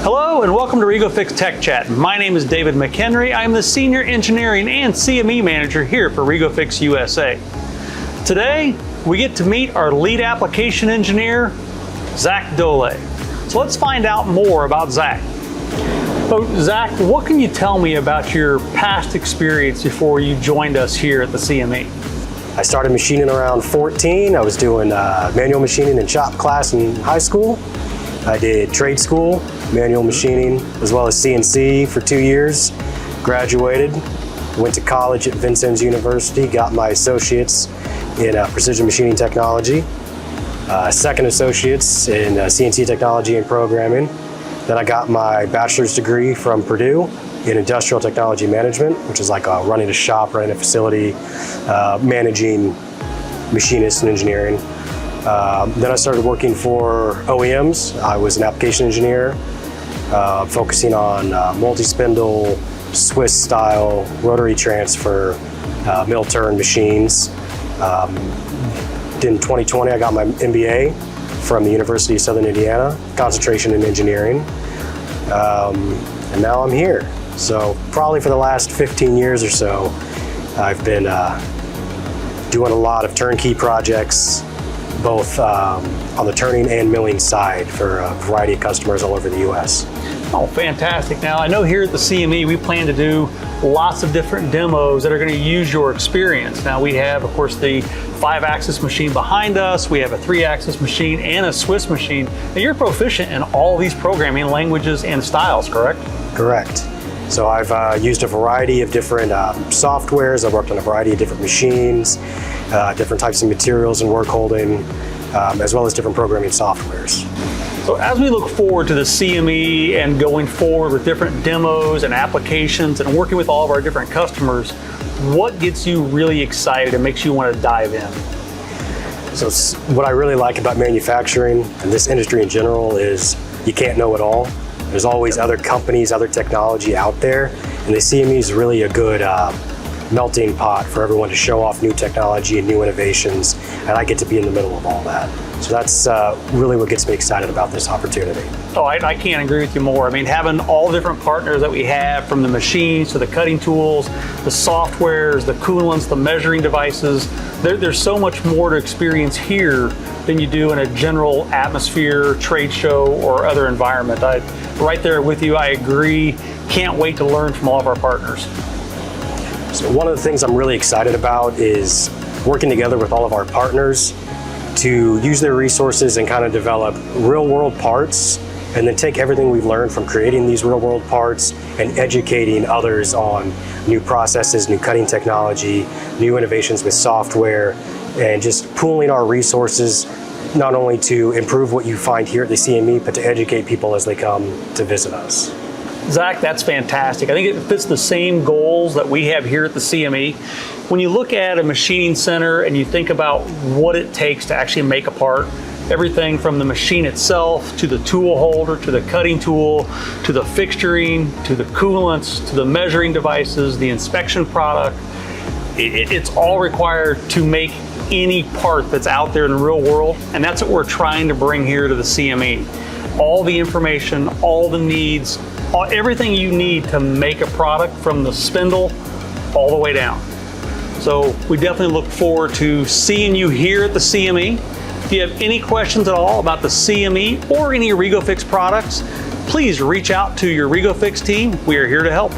Hello and welcome to REGO-FIX Tech Chat. My name is David McHenry. I'm the Senior Engineering and CME Manager here for REGO-FIX USA. Today, we get to meet our lead application engineer, Zach Doleh. So let's find out more about Zach. So Zach, what can you tell me about your past experience before you joined us here at the CME? I started machining around 14. I was doing manual machining in shop class in high school. I did trade school, manual machining, as well as CNC for 2 years. Graduated, went to college at Vincennes University, got my associates in precision machining technology, second associates in CNC technology and programming. Then I got my bachelor's degree from Purdue in industrial technology management, which is like running a shop, running a facility, managing machinists and engineering. Then I started working for OEMs. I was an application engineer, focusing on multi-spindle, Swiss-style rotary transfer, mill-turn machines. In 2020, I got my MBA from the University of Southern Indiana, concentration in engineering, and now I'm here. So probably for the last 15 years or so, I've been doing a lot of turnkey projects, both on the turning and milling side for a variety of customers all over the US. Oh, fantastic. Now, I know here at the CME, we plan to do lots of different demos that are going to use your experience. Now, we have, of course, the 5-axis machine behind us. We have a 3-axis machine and a Swiss machine. Now, you're proficient in all these programming languages and styles, correct? Correct. So I've used a variety of different softwares. I've worked on a variety of different machines, different types of materials and work holding, as well as different programming softwares. So as we look forward to the CME and going forward with different demos and applications and working with all of our different customers, what gets you really excited and makes you want to dive in? So what I really like about manufacturing and this industry in general is you can't know it all. There's always other companies, other technology out there, and the CME is really a good melting pot for everyone to show off new technology and new innovations, and I get to be in the middle of all that. So that's really what gets me excited about this opportunity. Oh, I can't agree with you more. I mean, having all the different partners that we have, from the machines to the cutting tools, the softwares, the coolants, the measuring devices, there's so much more to experience here than you do in a general atmosphere, trade show, or other environment. Right there with you, I agree. Can't wait to learn from all of our partners. So one of the things I'm really excited about is working together with all of our partners to use their resources and kind of develop real-world parts, and then take everything we've learned from creating these real-world parts and educating others on new processes, new cutting technology, new innovations with software, and just pooling our resources not only to improve what you find here at the CME, but to educate people as they come to visit us. Zach, that's fantastic. I think it fits the same goals that we have here at the CME. When you look at a machining center and you think about what it takes to actually make a part, everything from the machine itself, to the tool holder, to the cutting tool, to the fixturing, to the coolants, to the measuring devices, the inspection product, it's all required to make any part that's out there in the real world, and that's what we're trying to bring here to the CME. All the information, all the needs, everything you need to make a product from the spindle all the way down. So we definitely look forward to seeing you here at the CME. If you have any questions at all about the CME or any REGO-FIX products, please reach out to your REGO-FIX team. We are here to help.